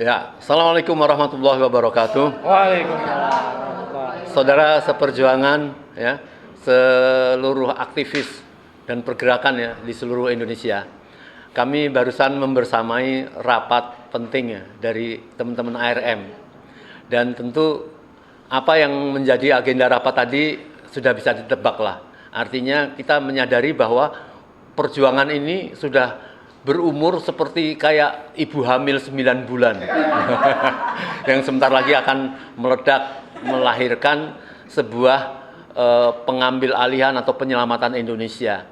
Ya, Assalamualaikum warahmatullahi wabarakatuh. Waalaikumsalam. Saudara seperjuangan, ya, seluruh aktivis dan pergerakan ya di seluruh Indonesia. Kami barusan membersamai rapat penting ya dari teman-teman ARM. Dan tentu apa yang menjadi agenda rapat tadi sudah bisa ditebak lah. Artinya kita menyadari bahwa perjuangan ini sudah berumur seperti kayak ibu hamil 9 bulan yang sebentar lagi akan meledak melahirkan sebuah pengambil alihan atau penyelamatan Indonesia.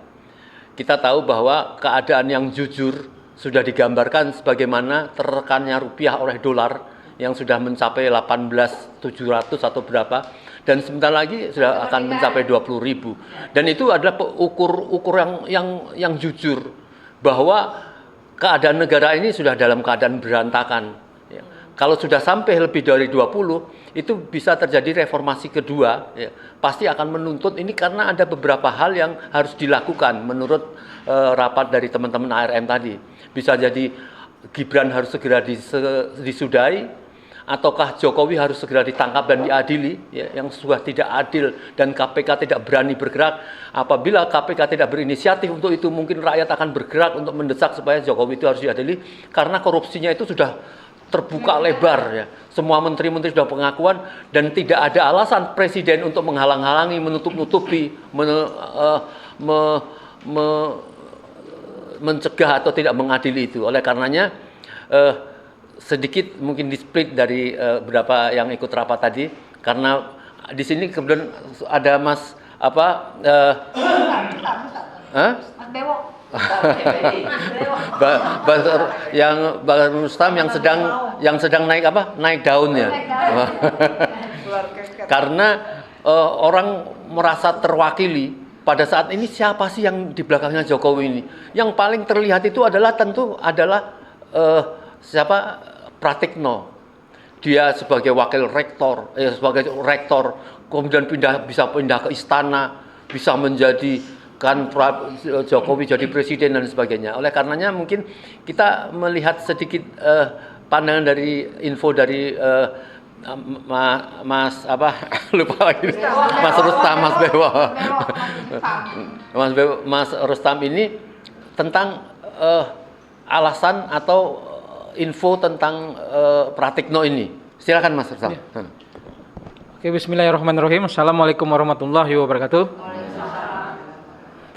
Kita tahu bahwa keadaan yang jujur sudah digambarkan sebagaimana tertekannya rupiah oleh dolar yang sudah mencapai 18.700 atau berapa, dan sebentar lagi sudah akan mencapai 20.000. Dan itu adalah ukur yang jujur bahwa keadaan negara ini sudah dalam keadaan berantakan. Ya. Kalau sudah sampai lebih dari 20, itu bisa terjadi reformasi kedua. Ya. Pasti akan menuntut ini karena ada beberapa hal yang harus dilakukan menurut rapat dari teman-teman ARM tadi. Bisa jadi Gibran harus segera disudahi, ataukah Jokowi harus segera ditangkap dan diadili, ya, yang sudah tidak adil dan KPK tidak berani bergerak. Apabila KPK tidak berinisiatif untuk itu, mungkin rakyat akan bergerak untuk mendesak supaya Jokowi itu harus diadili, karena korupsinya itu sudah terbuka lebar ya. Semua menteri-menteri sudah pengakuan dan tidak ada alasan presiden untuk menghalang-halangi, menutup-nutupi, mencegah atau tidak mengadili itu. Oleh karenanya sedikit mungkin di-split dari beberapa yang ikut rapat tadi, karena di sini kemudian ada Mas Mas Bewo. yang Bang Rustam yang sedang naik daunnya. Karena orang merasa terwakili pada saat ini. Siapa sih yang di belakangnya Jokowi ini? Yang paling terlihat itu tentu adalah siapa? Pratikno. Dia sebagai wakil rektor, sebagai rektor, kemudian bisa pindah ke istana, bisa menjadikan Jokowi jadi presiden dan sebagainya. Oleh karenanya mungkin kita melihat sedikit pandangan dari info dari Mas lupa lagi, Mas Rustam, Mas Bewo. Mas Rustam ini tentang alasan atau info tentang Pratikno ini. Silakan Mas Rustam. Ya. Oke, bismillahirrahmanirrahim. Assalamualaikum warahmatullahi wabarakatuh.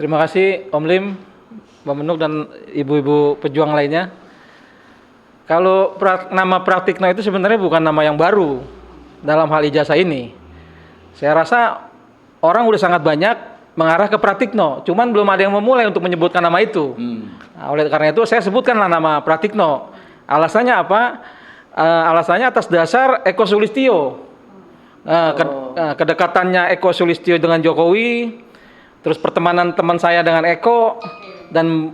Terima kasih Om Lim, Mbak Menuk dan ibu-ibu pejuang lainnya. Kalau nama Pratikno itu sebenarnya bukan nama yang baru dalam hal ijazah ini. Saya rasa orang udah sangat banyak mengarah ke Pratikno, cuman belum ada yang memulai untuk menyebutkan nama itu. Nah, oleh karena itu saya sebutkanlah nama Pratikno. Alasannya apa? Alasannya atas dasar Eko Sulistyo. Kedekatannya Eko Sulistyo dengan Jokowi, terus pertemanan teman saya dengan Eko, dan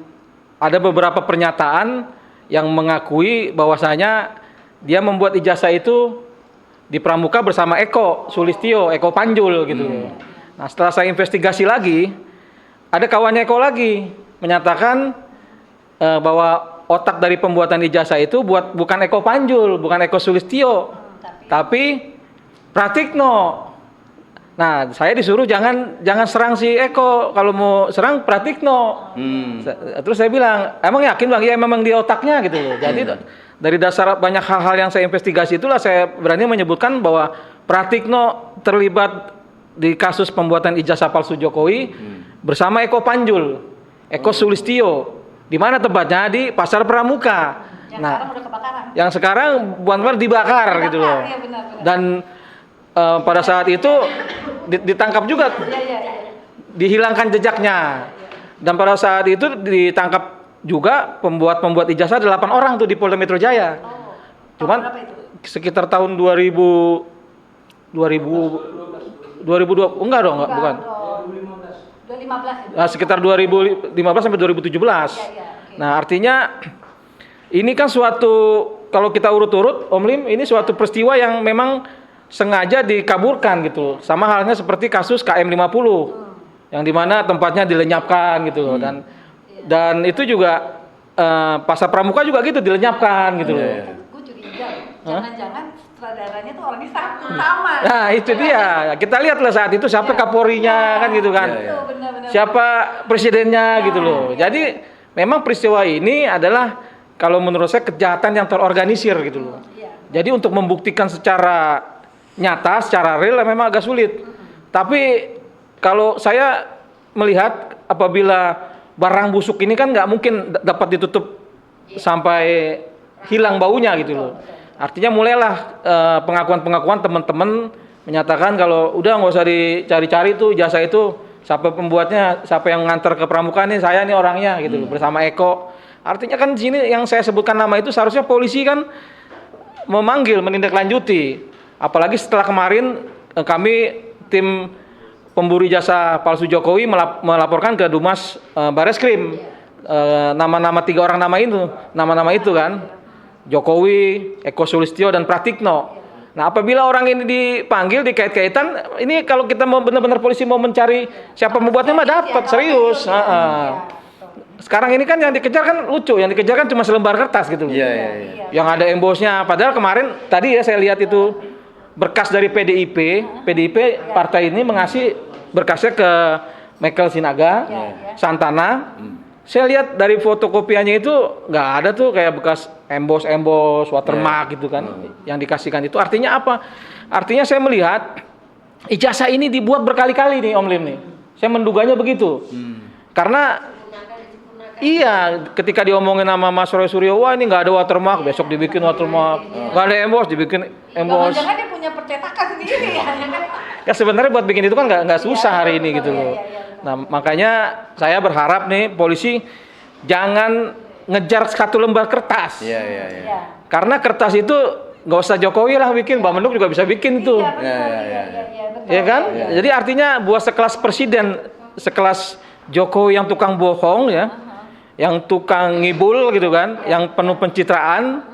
ada beberapa pernyataan yang mengakui bahwasanya dia membuat ijazah itu di Pramuka bersama Eko Sulistyo, Eko Panjul gitu. Nah, setelah saya investigasi lagi, ada kawannya Eko lagi menyatakan bahwa otak dari pembuatan ijazah itu bukan Eko Panjul, bukan Eko Sulistyo, tapi Pratikno. Nah, saya disuruh jangan serang si Eko, kalau mau serang Pratikno. Terus saya bilang, emang yakin Bang? Ya memang di otaknya gitu loh. Jadi dari dasar banyak hal-hal yang saya investigasi itulah saya berani menyebutkan bahwa Pratikno terlibat di kasus pembuatan ijazah palsu Jokowi bersama Eko Panjul, Eko Sulistyo. Di mana tempatnya? Di Pasar Pramuka. Yang sekarang udah kebakaran. Yang sekarang benar-benar dibakar gitu loh. Iya, benar. Dan pada saat itu ditangkap juga, dihilangkan jejaknya. Dan pada saat itu ditangkap juga pembuat ijazah 8 orang tuh di Polda Metro Jaya. Cuman sekitar tahun 2020 enggak dong, bukan. 2015. Nah, sekitar 2015 sampai 2017. Nah, artinya ini kan suatu, kalau kita urut-urut Om Lim, ini suatu peristiwa yang memang sengaja dikaburkan gitu. Sama halnya seperti kasus KM50 yang dimana tempatnya dilenyapkan gitu loh. Dan itu juga Pasar Pramuka juga gitu dilenyapkan gitu loh. Jangan-jangan sutradaranya tuh orangnya sama. Nah, itu dia. Kita lihatlah saat itu siapa Kapolrinya kan gitu kan. Itu benar-benar. Siapa presidennya gitu loh. Jadi memang peristiwa ini adalah kalau menurut saya kejahatan yang terorganisir gitu loh. Jadi untuk membuktikan secara nyata, secara real memang agak sulit. Tapi kalau saya melihat apabila barang busuk ini kan nggak mungkin dapat ditutup sampai hilang baunya gitu loh. Artinya mulailah pengakuan-pengakuan teman-teman menyatakan kalau udah nggak usah dicari-cari tuh jasa itu, siapa pembuatnya, siapa yang nganter ke pramuka nih, saya nih orangnya gitu loh, bersama Eko. Artinya kan di sini yang saya sebutkan nama itu seharusnya polisi kan memanggil, menindaklanjuti. Apalagi setelah kemarin kami tim pemburu jasa palsu Jokowi melaporkan ke Dumas Bareskrim nama-nama 3 orang nama itu kan, Jokowi, Eko Sulistyo dan Pratikno. Nah, apabila orang ini dipanggil dikait-kaitan, ini kalau kita mau benar-benar polisi mau mencari siapa membuatnya mah dapat serius. Sekarang ini kan yang dikejar kan lucu, yang dikejar kan cuma selembar kertas gitu. Iya. Yang ada embosnya. Padahal kemarin tadi ya saya lihat itu berkas dari PDIP partai ini mengasih berkasnya ke Michael Sinaga, Santana. Saya lihat dari fotokopiannya itu nggak ada tuh kayak bekas embos watermark gitu kan yang dikasihkan itu. Artinya apa? Artinya saya melihat ijazah ini dibuat berkali-kali nih Om Lim nih. Saya menduganya begitu. Karena iya, ketika diomongin sama Mas Roy Suryo, wah ini nggak ada watermark, besok dibikin watermark, nggak ada embos, dibikin embos. Jangan-jangan dia punya percetakan sendiri ya. Ya sebenarnya buat bikin itu kan nggak susah hari ini gitu loh. Nah makanya saya berharap nih polisi jangan ngejar satu lembar kertas. Iya. Karena kertas itu nggak usah Jokowi lah bikin, Mbak Menuk juga bisa bikin tuh. Iya kan? Jadi artinya buat sekelas presiden, sekelas Jokowi yang tukang bohong ya. Yang tukang ngibul gitu kan, yang penuh pencitraan,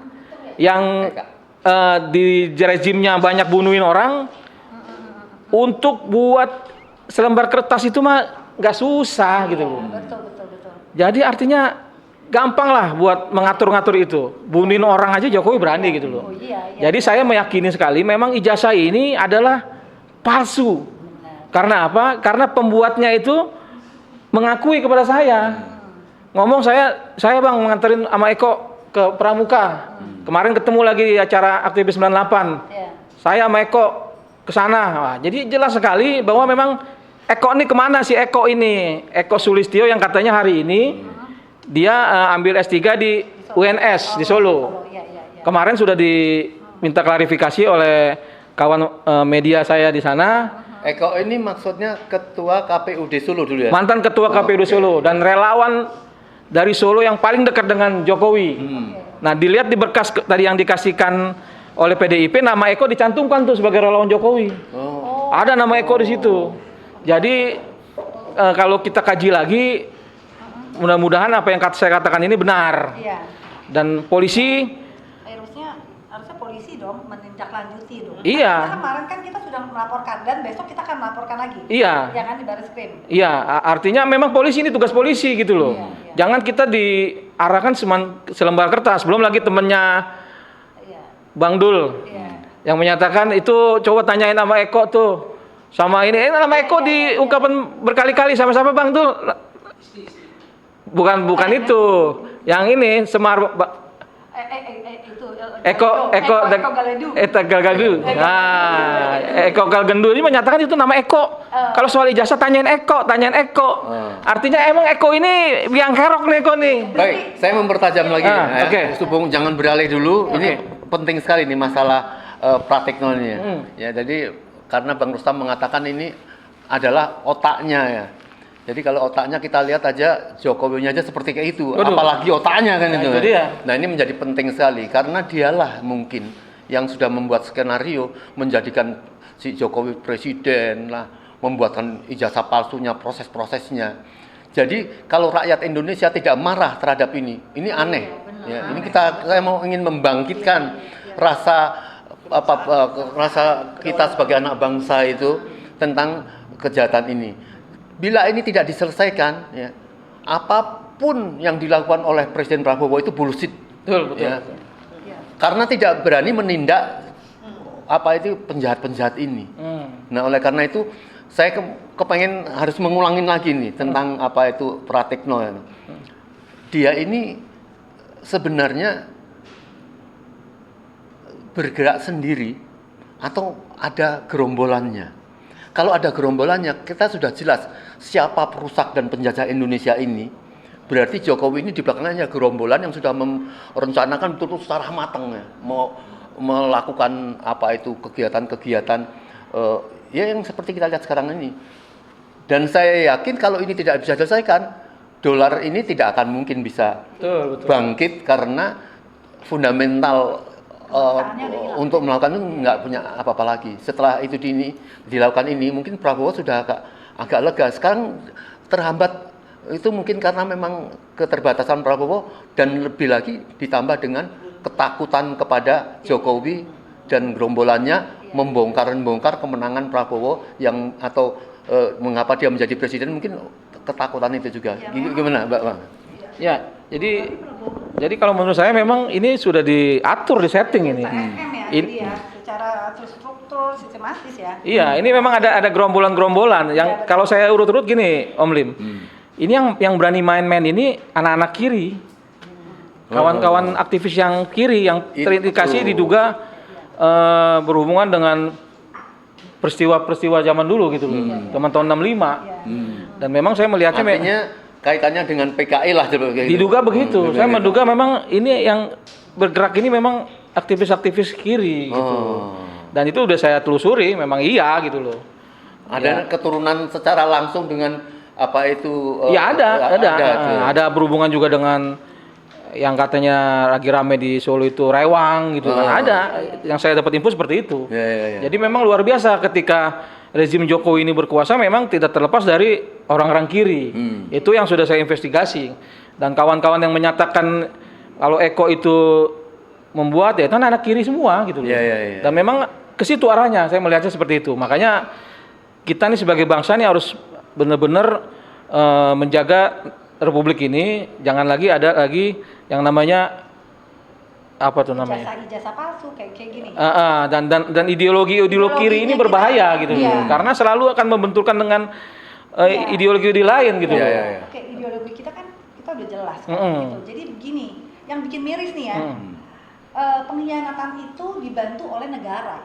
yang di rezimnya banyak bunuhin orang, untuk buat selembar kertas itu mah nggak susah gitu loh. Betul. Jadi artinya gampang lah buat mengatur-ngatur itu. Bunuhin orang aja Jokowi berani gitu loh. Jadi saya meyakini sekali memang ijazah ini adalah palsu. Karena apa? Karena pembuatnya itu mengakui kepada saya. Ngomong saya bang menganterin sama Eko ke Pramuka. Kemarin ketemu lagi di acara aktivis 98. Saya sama Eko ke sana. Wah, jadi jelas sekali bahwa memang Eko ini kemana sih Eko ini? Eko Sulistyo yang katanya hari ini dia ambil S3 di UNS di Solo. Kemarin sudah diminta klarifikasi oleh kawan media saya di sana. Eko ini maksudnya ketua KPUD Solo dulu ya? Mantan ketua KPUD Solo dan relawan dari Solo yang paling dekat dengan Jokowi. Nah, dilihat di berkas tadi yang dikasihkan oleh PDIP, nama Eko dicantumkan tuh sebagai relawan Jokowi. Ada nama Eko di situ. Jadi kalau kita kaji lagi, mudah-mudahan apa yang saya katakan ini benar. Dan polisi harusnya polisi dong menindaklanjuti dong. Iya. Karena kemarin kan kita sudah melaporkan dan besok kita akan melaporkan lagi. Iya. Ya kan di Bareskrim. Iya, artinya memang polisi ini tugas polisi gitu loh. Jangan kita diarahkan selembar kertas. Belum lagi temennya Bang Dul yang menyatakan itu coba tanyain sama Eko tuh. Sama ini nama Eko diungkapkan berkali-kali sama-sama Bang Dul. Bukan itu. Yang ini Semar Eko Galgendu. Nah, Eko Galgendu ini menyatakan itu nama Eko. Kalau soal ijazah tanyain Eko. Artinya emang Eko ini biang kerok nih Eko nih. Baik, saya mempertajam lagi. Subung jangan beralih dulu. Ini penting sekali nih masalah Pratikno ini. Ya, jadi karena Bang Rustam mengatakan ini adalah otaknya ya. Jadi kalau otaknya kita lihat aja Jokowinya aja seperti kayak itu, apalagi otaknya kan itu. Nah ini menjadi penting sekali karena dialah mungkin yang sudah membuat skenario menjadikan si Jokowi presiden lah, membuatkan ijazah palsunya, proses-prosesnya. Jadi kalau rakyat Indonesia tidak marah terhadap ini aneh. Ya, ini saya mau ingin membangkitkan rasa kita sebagai anak bangsa itu tentang kejahatan ini. Bila ini tidak diselesaikan, ya, apapun yang dilakukan oleh Presiden Prabowo itu bullshit. Betul. Ya. karena tidak berani menindak apa itu penjahat-penjahat ini. Nah, oleh karena itu saya kepengen harus mengulangin lagi nih tentang apa itu Pratikno. Dia ini sebenarnya bergerak sendiri atau ada gerombolannya. Kalau ada gerombolannya, kita sudah jelas siapa perusak dan penjajah Indonesia ini. Berarti Jokowi ini di belakangnya gerombolan yang sudah merencanakan betul-betul secara matang ya, mau melakukan apa itu kegiatan-kegiatan ya yang seperti kita lihat sekarang ini. Dan saya yakin kalau ini tidak bisa diselesaikan, dolar ini tidak akan mungkin bisa Betul. bangkit karena fundamental untuk melakukan itu nggak punya apa-apa lagi. Setelah itu dilakukan ini, mungkin Prabowo sudah agak lega. Sekarang terhambat itu mungkin karena memang keterbatasan Prabowo dan lebih lagi ditambah dengan ketakutan kepada Jokowi dan gerombolannya membongkar kemenangan Prabowo yang atau mengapa dia menjadi presiden, mungkin ketakutan itu juga. Gimana, Mbak? Ya, jadi kalau menurut saya memang ini sudah diatur, di setting ini. Jadi ya, secara terstruktur, sistematis ya. Iya, ini memang ada gerombolan-gerombolan yang kalau saya urut-urut gini, Om Lim. Ini yang berani main-main ini anak-anak kiri. Kawan-kawan aktivis yang kiri yang terindikasi diduga berhubungan dengan peristiwa-peristiwa zaman dulu gitu loh. Zaman tahun 65. Dan memang saya melihatnya artinya kaitannya dengan PKI lah diduga begitu. Saya menduga memang ini yang bergerak ini memang aktivis-aktivis kiri gitu. Dan itu udah saya telusuri, memang iya gitu loh. Ada keturunan secara langsung dengan apa itu? Ya ada berhubungan juga dengan yang katanya lagi rame di Solo itu rewang gitu kan. Ada yang saya dapat info seperti itu. Jadi memang luar biasa ketika rezim Jokowi ini berkuasa, memang tidak terlepas dari orang-orang kiri. Itu yang sudah saya investigasi. Dan kawan-kawan yang menyatakan kalau Eko itu membuat, ya itu anak kiri semua gitu loh. Dan memang ke situ arahnya, saya melihatnya seperti itu. Makanya kita nih sebagai bangsa nih harus benar-benar menjaga Republik ini, jangan lagi ada lagi yang namanya apa tuh namanya? Ijazah palsu kayak gini. Dan ideologi kiri ini berbahaya gitu loh. Karena selalu akan membenturkan dengan ideologi lain gitu loh. Oke, ideologi kita kan kita udah jelas kan, gitu. Jadi begini, yang bikin miris nih ya. Pengkhianatan itu dibantu oleh negara.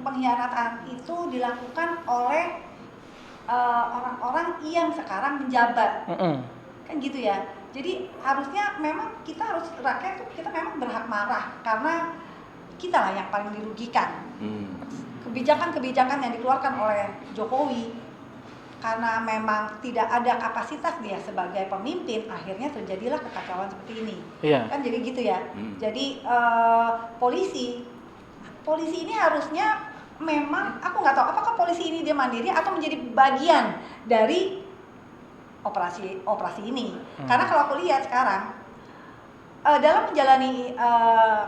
Pengkhianatan itu dilakukan oleh orang-orang yang sekarang menjabat. Kan gitu ya. Jadi harusnya memang kita harus, rakyat tuh kita memang berhak marah karena kita lah yang paling dirugikan. Kebijakan-kebijakan yang dikeluarkan oleh Jokowi karena memang tidak ada kapasitas dia sebagai pemimpin, akhirnya terjadilah kekacauan seperti ini. Kan jadi gitu ya. Jadi polisi ini harusnya memang, aku nggak tahu apakah polisi ini dia mandiri atau menjadi bagian dari operasi ini. Karena kalau aku lihat sekarang dalam menjalani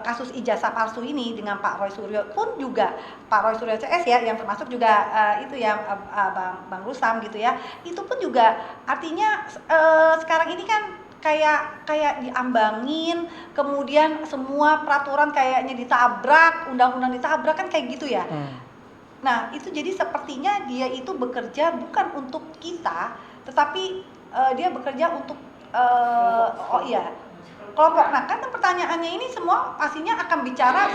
kasus ijazah palsu ini dengan Pak Roy Suryo pun juga, Pak Roy Suryo CS ya, yang termasuk juga itu ya Bang Rustam gitu ya, itu pun juga artinya sekarang ini kan kayak diambangin, kemudian semua peraturan kayaknya ditabrak, undang-undang ditabrak kan kayak gitu ya. Nah itu jadi sepertinya dia itu bekerja bukan untuk kita, tetapi dia bekerja untuk kelompok. Nah kan pertanyaannya ini semua pastinya akan bicara,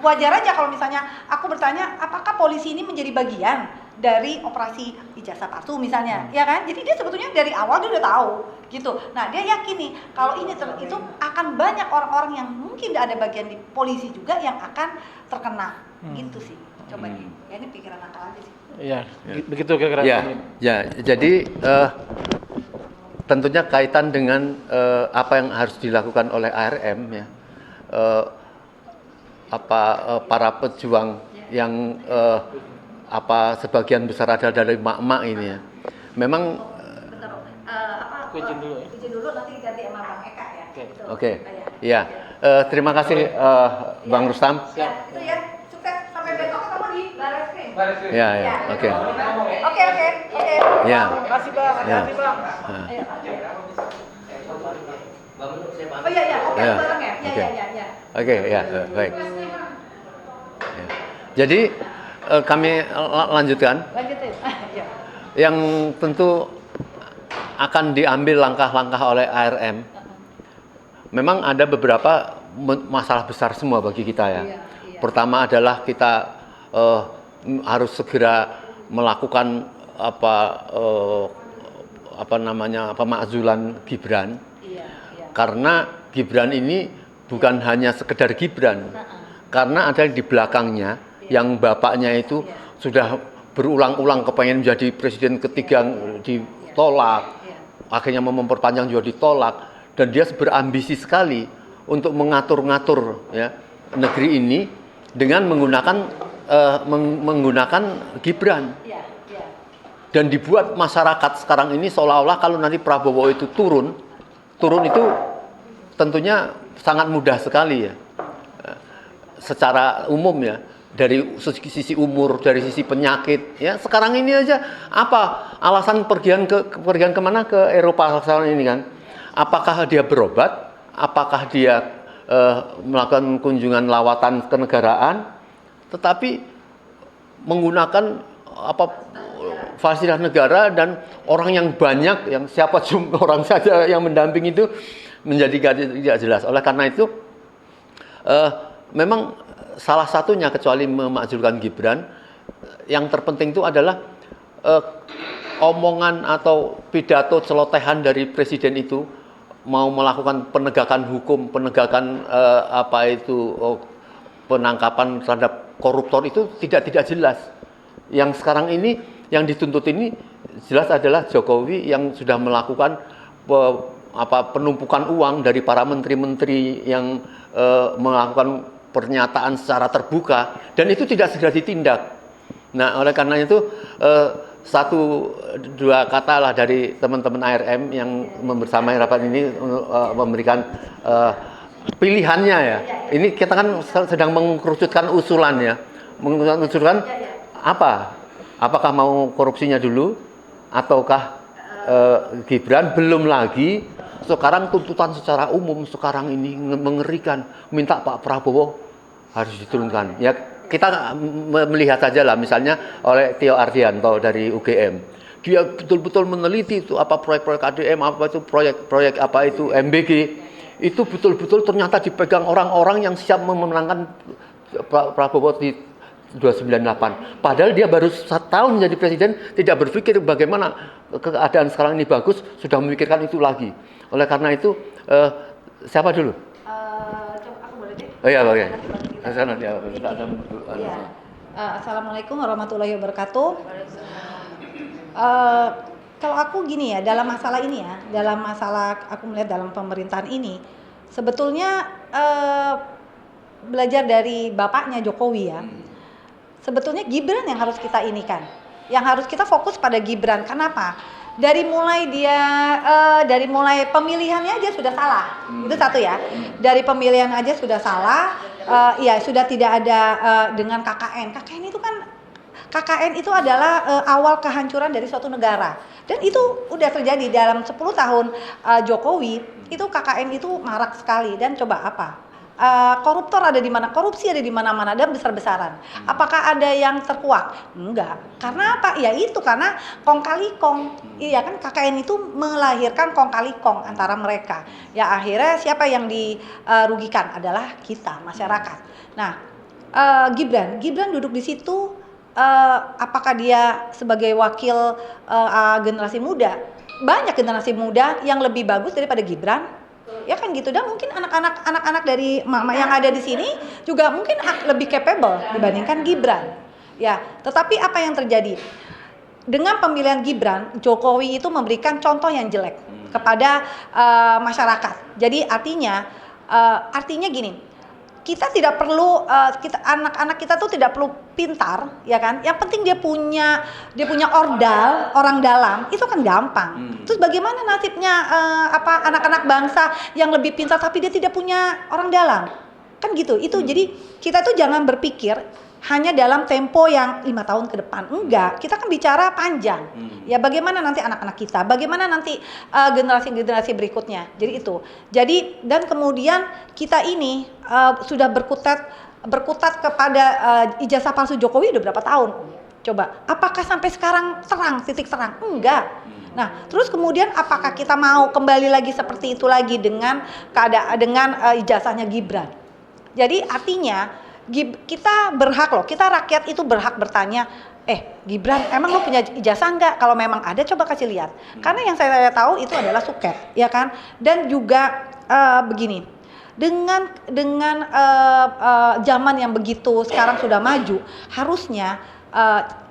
wajar aja kalau misalnya aku bertanya apakah polisi ini menjadi bagian dari operasi ijazah palsu misalnya, ya kan? Jadi dia sebetulnya dari awal dia udah tahu gitu. Nah dia yakin nih kalau ini itu akan banyak orang-orang yang mungkin ada bagian di polisi juga yang akan terkena gitu sih. Coba nih, ya ini pikiran akal aja sih. Iya, begitu kira-kira. Jadi tentunya kaitan dengan apa yang harus dilakukan oleh ARM ya, para pejuang yang sebagian besar adalah dari emak-emak ini ya. Memang izin dulu nanti ganti sama Bang Eka ya. Oke. Iya. Terima kasih Bang Rustam. Ya, itu ya. Sukses sampai besok ketemu di Barreskrim. Ya. Oke. Oke. Ya. Terima kasih Bang. Ya. Terima kasih Bang. Ayo. Oh iya, oke, Ya. bareng ya. Oke. Ya. Oke, ya, baik. Ya. Jadi kami lanjutkan. Lanjutin. Ya. Yang tentu akan diambil langkah-langkah oleh ARM. Memang ada beberapa masalah besar semua bagi kita ya. Iya. Pertama adalah kita harus segera melakukan pemakzulan Gibran. Iya. Karena Gibran ini bukan hanya sekedar Gibran. Karena ada di belakangnya yang bapaknya itu sudah berulang-ulang kepengen menjadi presiden ketiga ditolak. Akhirnya mau memperpanjang juga ditolak, dan dia berambisi sekali untuk mengatur-ngatur ya negeri ini dengan menggunakan Gibran. Dan dibuat masyarakat sekarang ini seolah-olah kalau nanti Prabowo itu turun itu tentunya sangat mudah sekali ya. Secara umum ya, dari sisi umur, dari sisi penyakit ya. Sekarang ini aja apa alasan pergian kemana ke Eropa sekarang ini kan? Apakah dia berobat? Apakah dia melakukan kunjungan lawatan kenegaraan? Tetapi menggunakan fasilitas negara dan orang yang banyak, yang siapa orang saja yang mendamping itu menjadi tidak jelas. Oleh karena itu memang salah satunya kecuali memakzulkan Gibran, yang terpenting itu adalah omongan atau pidato celotehan dari presiden itu mau melakukan penegakan hukum, penegakan penangkapan terhadap koruptor itu tidak jelas. Yang sekarang ini yang dituntut ini jelas adalah Jokowi yang sudah melakukan penumpukan uang dari para menteri-menteri yang melakukan pernyataan secara terbuka, dan itu tidak segera ditindak. Nah, oleh karena itu satu dua kata lah dari teman-teman ARM yang membersamai rapat ini memberikan pilihannya ya. Ini kita kan sedang mengkerucutkan usulan ya. Mengusulkan apa? Apakah mau korupsinya dulu ataukah Gibran? Belum lagi sekarang tuntutan secara umum sekarang ini mengerikan, minta Pak Prabowo harus diturunkan. Ya kita melihat saja lah misalnya oleh Tio Ardianto dari UGM. Dia betul-betul meneliti itu apa proyek-proyek ADM, apa itu proyek-proyek apa itu MBG. Itu betul-betul ternyata dipegang orang-orang yang siap memenangkan Prabowo di 298. Padahal dia baru 1 tahun menjadi presiden, tidak berpikir bagaimana keadaan sekarang ini bagus, sudah memikirkan itu lagi. Oleh karena itu, siapa dulu? Coba aku boleh deh. Oh iya, oke. Assalamualaikum warahmatullahi wabarakatuh. Kalau aku gini ya, dalam masalah ini ya, dalam masalah aku melihat dalam pemerintahan ini, sebetulnya belajar dari bapaknya Jokowi ya. Sebetulnya Gibran yang harus kita inikan, yang harus kita fokus pada Gibran. Kenapa? Dari mulai pemilihannya aja sudah salah, itu satu ya. Dari pemilihan aja sudah salah, ya sudah tidak ada dengan KKN. KKN itu adalah awal kehancuran dari suatu negara, dan itu udah terjadi dalam 10 tahun Jokowi. Itu KKN itu marak sekali, dan coba apa? Koruptor ada di mana, korupsi ada di mana-mana dan besar-besaran. Apakah ada yang terkuak? Enggak. Karena apa? Ya itu karena kong kali kong. Iya kan, KKN itu melahirkan kong kali kong antara mereka. Ya akhirnya siapa yang dirugikan adalah kita, masyarakat. Nah, Gibran duduk di situ. Apakah dia sebagai wakil generasi muda? Banyak generasi muda yang lebih bagus daripada Gibran. Ya kan gitu, dan mungkin anak-anak dari mama yang ada di sini juga mungkin lebih capable dibandingkan Gibran. Ya, tetapi apa yang terjadi? Dengan pemilihan Gibran, Jokowi itu memberikan contoh yang jelek kepada masyarakat. Jadi artinya gini, kita tidak perlu anak-anak kita tuh tidak perlu pintar, ya kan? Yang penting dia punya ordal, orang dalam, itu kan gampang. Terus bagaimana nasibnya anak-anak bangsa yang lebih pintar tapi dia tidak punya orang dalam? Kan gitu. Itu jadi kita tuh jangan berpikir hanya dalam tempo yang 5 tahun ke depan. Enggak, kita kan bicara panjang. Ya bagaimana nanti anak-anak kita, bagaimana nanti generasi-generasi berikutnya. Jadi itu. Jadi dan kemudian kita ini sudah berkutat kepada ijazah palsu Jokowi udah berapa tahun? Coba, apakah sampai sekarang titik terang? Enggak. Nah, terus kemudian apakah kita mau kembali lagi seperti itu lagi dengan ijazahnya Gibran? Jadi artinya kita berhak loh, kita rakyat itu berhak bertanya, Gibran, emang lo punya ijazah enggak? Kalau memang ada, coba kasih lihat. Karena yang saya tahu itu adalah suket, ya kan? Dan juga begini, dengan zaman yang begitu sekarang sudah maju, harusnya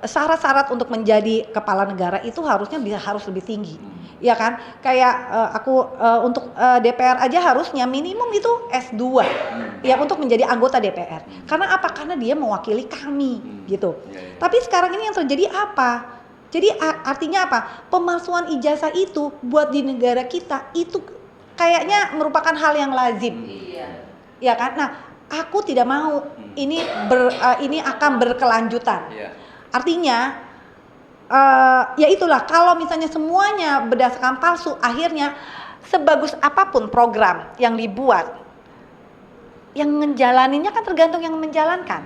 syarat-syarat untuk menjadi kepala negara itu harusnya harus lebih tinggi, ya kan? Kayak untuk DPR aja harusnya minimum itu S2, ya untuk menjadi anggota DPR. Karena apa? Karena dia mewakili kami, gitu. Tapi sekarang ini yang terjadi apa? Jadi artinya apa? Pemalsuan ijazah itu buat di negara kita itu kayaknya merupakan hal yang lazim, ya kan? Nah, aku tidak mau ini akan berkelanjutan. Artinya ya itulah, kalau misalnya semuanya berdasarkan palsu, akhirnya sebagus apapun program yang dibuat, yang menjalaninya kan tergantung yang menjalankan.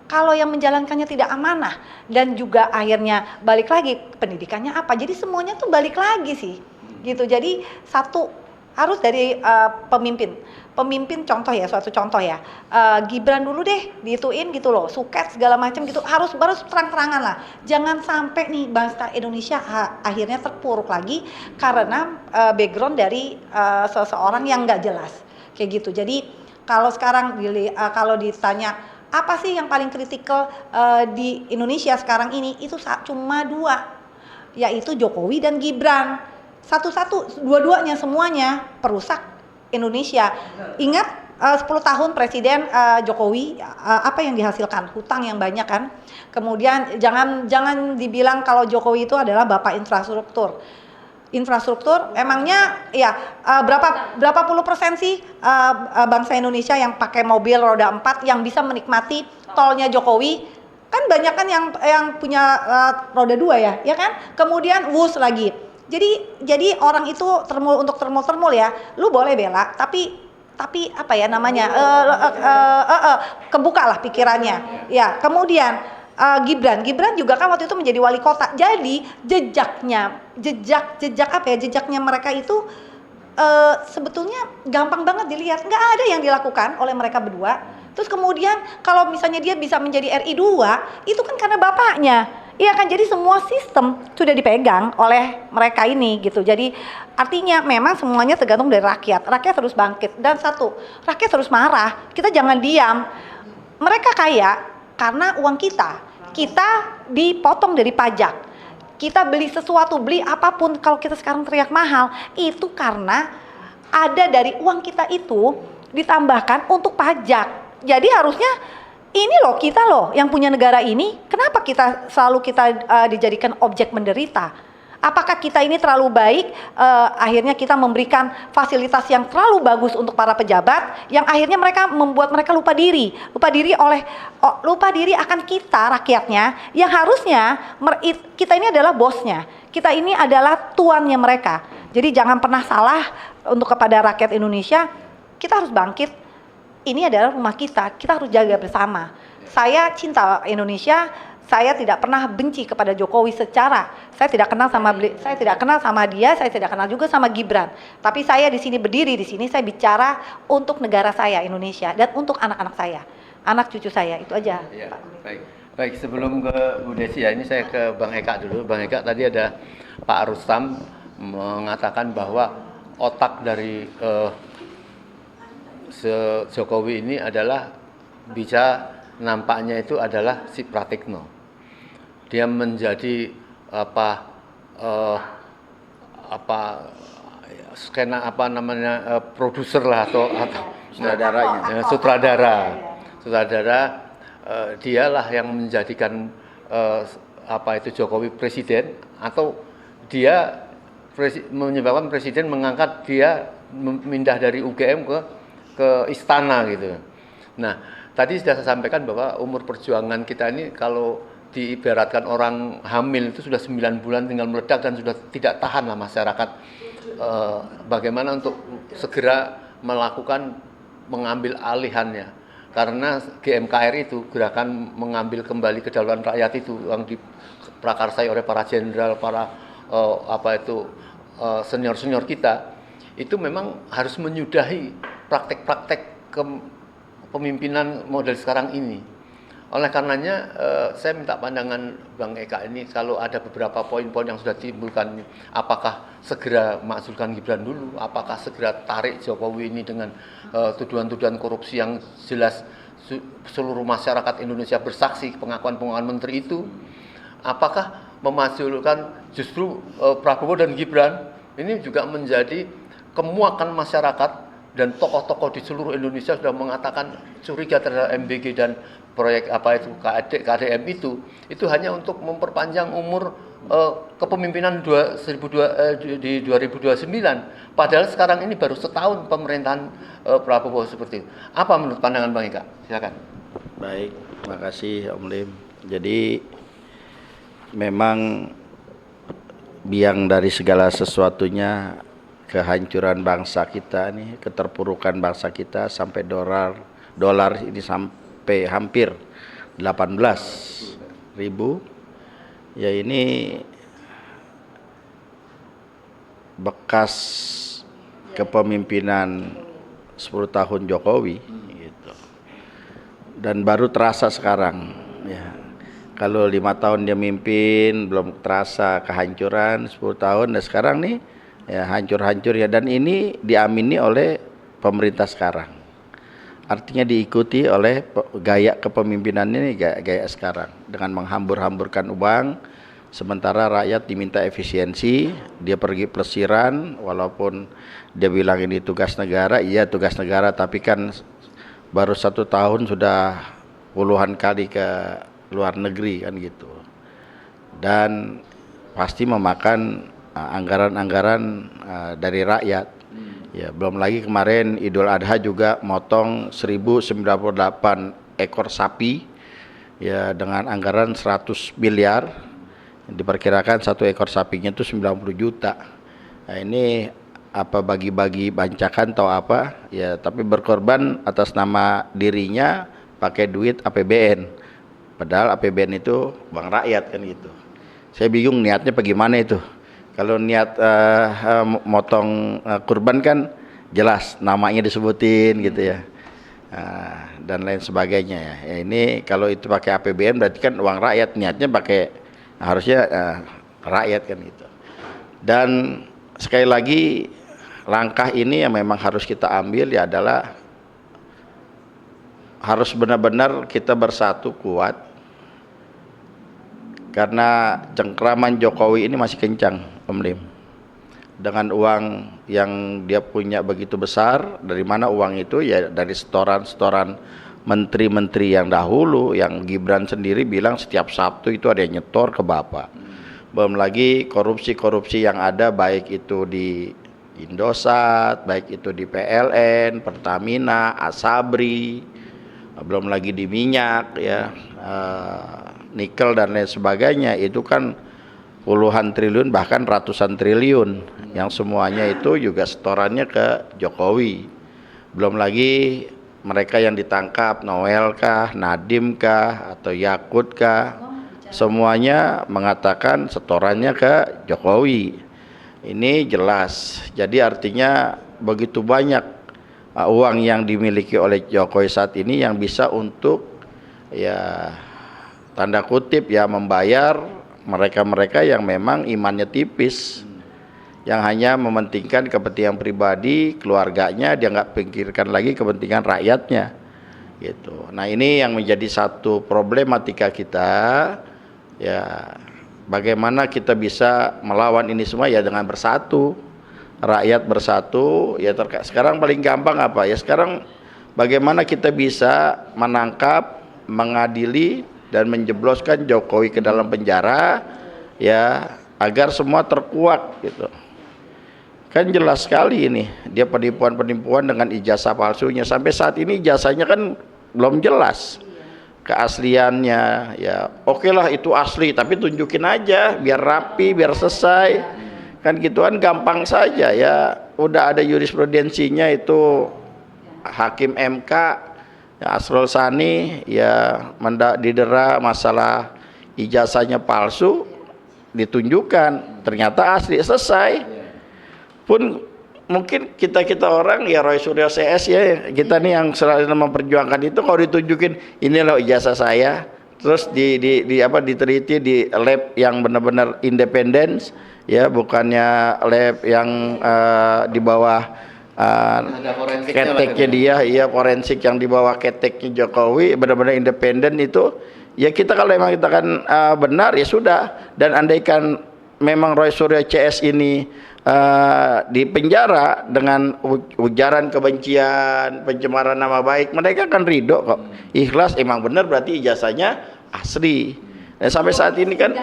Kalau yang menjalankannya tidak amanah dan juga akhirnya balik lagi pendidikannya apa, jadi semuanya tuh balik lagi sih, gitu. Jadi satu harus dari pemimpin contoh ya, suatu contoh ya, Gibran dulu deh diituin gitu loh, suket segala macam gitu, baru terang-terangan lah, jangan sampai nih bangsa Indonesia akhirnya terpuruk lagi karena background dari seseorang yang nggak jelas kayak gitu. Jadi kalau sekarang kalau ditanya apa sih yang paling kritikal di Indonesia sekarang ini, itu cuma 2, yaitu Jokowi dan Gibran. Dua-duanya semuanya perusak Indonesia. Ingat 10 tahun Presiden Jokowi, apa yang dihasilkan? Hutang yang banyak kan. Kemudian jangan dibilang kalau Jokowi itu adalah bapak infrastruktur. Emangnya ya berapa puluh persen sih bangsa Indonesia yang pakai mobil roda 4 yang bisa menikmati tolnya Jokowi? Kan banyak kan yang punya roda 2 ya kan? Kemudian WUS lagi. Jadi orang itu untuk termul ya, lu boleh bela, tapi apa ya namanya, kebuka lah pikirannya. Ya, kemudian Gibran juga kan waktu itu menjadi wali kota. Jadi jejaknya mereka itu sebetulnya gampang banget dilihat, nggak ada yang dilakukan oleh mereka berdua. Terus kemudian kalau misalnya dia bisa menjadi RI 2, itu kan karena bapaknya. Iya kan, jadi semua sistem sudah dipegang oleh mereka ini gitu. Jadi artinya memang semuanya tergantung dari rakyat. Rakyat harus bangkit, dan rakyat harus marah. Kita jangan diam. Mereka kaya karena uang kita dipotong dari pajak. Kita beli sesuatu, beli apapun, kalau kita sekarang teriak mahal, itu karena ada dari uang kita itu ditambahkan untuk pajak. Jadi harusnya ini loh, kita loh yang punya negara ini, kenapa kita selalu dijadikan objek menderita? Apakah kita ini terlalu baik, akhirnya kita memberikan fasilitas yang terlalu bagus untuk para pejabat, yang akhirnya membuat mereka lupa diri akan kita rakyatnya, yang harusnya kita ini adalah bosnya, kita ini adalah tuannya mereka. Jadi jangan pernah salah untuk kepada rakyat Indonesia, kita harus bangkit. Ini adalah rumah kita harus jaga bersama. Saya cinta Indonesia, saya tidak pernah benci kepada Jokowi saya tidak kenal sama dia, saya tidak kenal juga sama Gibran. Tapi saya berdiri di sini, saya bicara untuk negara saya Indonesia dan untuk anak-anak saya, anak cucu saya, itu aja. Ya, baik. Sebelum ke Bu Desi ya, ini saya ke Bang Eka dulu. Bang Eka, tadi ada Pak Rustam mengatakan bahwa otak dari Jokowi ini adalah nampaknya itu adalah si Pratikno. Dia menjadi produser lah atau sutradara. Dialah yang menjadikan Jokowi presiden, atau dia menyebabkan presiden mengangkat dia pindah dari UGM ke istana gitu. Nah, tadi sudah saya sampaikan bahwa umur perjuangan kita ini kalau diibaratkan orang hamil itu sudah 9 bulan tinggal meledak dan sudah tidak tahan lah masyarakat. Bagaimana untuk segera melakukan mengambil alihannya, karena GMKR itu gerakan mengambil kembali kedaulatan rakyat itu yang diprakarsai oleh para jenderal, para senior-senior kita itu memang harus menyudahi praktek-praktek kepemimpinan model sekarang ini. Oleh karenanya saya minta pandangan Bang Eka ini, kalau ada beberapa poin-poin yang sudah ditimbulkan, apakah segera makzulkan Gibran dulu, apakah segera tarik Jokowi ini dengan tuduhan-tuduhan korupsi yang jelas seluruh masyarakat Indonesia bersaksi pengakuan-pengakuan menteri itu, apakah memajulkan justru Prabowo dan Gibran ini juga menjadi kemuakan masyarakat, dan tokoh-tokoh di seluruh Indonesia sudah mengatakan curiga terhadap MBG dan proyek KDM itu hanya untuk memperpanjang umur kepemimpinan di 2029. Padahal sekarang ini baru setahun pemerintahan Prabowo seperti itu. Apa menurut pandangan Bang Eka? Silakan. Baik, terima kasih Om Lim. Jadi memang biang dari segala sesuatunya kehancuran bangsa kita nih, keterpurukan bangsa kita sampai dolar ini sampai hampir 18.000. Ya ini bekas kepemimpinan 10 tahun Jokowi gitu. Dan baru terasa sekarang ya. Kalau 5 tahun dia mimpin belum terasa kehancuran, 10 tahun dan sekarang nih ya hancur-hancur ya, dan ini diamini oleh pemerintah sekarang. Artinya diikuti oleh gaya kepemimpinan ini, gaya sekarang dengan menghambur-hamburkan uang, sementara rakyat diminta efisiensi. Dia pergi pelesiran, walaupun dia bilang ini tugas negara, iya tugas negara, tapi kan baru 1 tahun sudah puluhan kali ke luar negeri kan gitu, dan pasti memakan anggaran-anggaran dari rakyat. Ya, belum lagi kemarin Idul Adha juga motong 1098 ekor sapi ya dengan anggaran 100 miliar. Diperkirakan satu ekor sapinya itu 90 juta. Nah, ini apa bagi-bagi bancakan atau apa? Ya, tapi berkorban atas nama dirinya pakai duit APBN. Padahal APBN itu uang rakyat kan gitu. Saya bingung niatnya bagaimana itu. Kalau niat motong kurban kan jelas namanya disebutin gitu ya, dan lain sebagainya ya. Ya ini kalau itu pakai APBN berarti kan uang rakyat, niatnya pakai harusnya rakyat kan gitu. Dan sekali lagi langkah ini yang memang harus kita ambil ya adalah harus benar-benar kita bersatu kuat, karena cengkraman Jokowi ini masih kencang Om Lim. Dengan uang yang dia punya begitu besar, dari mana uang itu? Ya dari setoran-setoran menteri-menteri yang dahulu, yang Gibran sendiri bilang setiap Sabtu itu ada yang nyetor ke Bapak. Belum lagi korupsi-korupsi yang ada, baik itu di Indosat, baik itu di PLN, Pertamina, Asabri, belum lagi di minyak ya, nikel dan lain sebagainya. Itu kan puluhan triliun bahkan ratusan triliun yang semuanya itu juga setorannya ke Jokowi. Belum lagi mereka yang ditangkap, Noel kah, Nadiem kah, atau Yakut kah, semuanya mengatakan setorannya ke Jokowi. Ini jelas. Jadi artinya begitu banyak uang yang dimiliki oleh Jokowi saat ini yang bisa untuk ya tanda kutip ya membayar mereka-mereka yang memang imannya tipis, yang hanya mementingkan kepentingan pribadi keluarganya, dia nggak pikirkan lagi kepentingan rakyatnya gitu. Nah ini yang menjadi satu problematika kita ya, bagaimana kita bisa melawan ini semua ya dengan bersatu, rakyat bersatu ya. Sekarang paling gampang apa ya, sekarang bagaimana kita bisa menangkap, mengadili dan menjebloskan Jokowi ke dalam penjara ya, agar semua terkuak gitu. Kan jelas sekali ini dia penipuan-penipuan dengan ijazah palsunya. Sampai saat ini ijazahnya kan belum jelas keasliannya. Ya oke lah itu asli, tapi tunjukin aja biar rapi, biar selesai. Kan gituan gampang saja ya. Udah ada jurisprudensinya itu Hakim MK ya, Asrul Sani ya didera masalah ijazahnya palsu, ditunjukkan ternyata asli, selesai. Pun mungkin kita orang ya Roy Suryo CS ya, kita nih yang selalu memperjuangkan itu, kalau ditunjukin ini loh ijazah saya, terus diteliti di lab yang benar-benar independen ya, bukannya lab yang di bawah keteknya dia, iya forensik yang di bawah keteknya Jokowi, benar-benar independen itu. Ya kita kalau memang kita kan benar ya sudah. Dan andaikan memang Roy Suryo CS ini di penjara dengan ujaran kebencian, pencemaran nama baik, mereka kan ridho kok, ikhlas, emang benar berarti ijazahnya asli. Dan sampai saat ini kan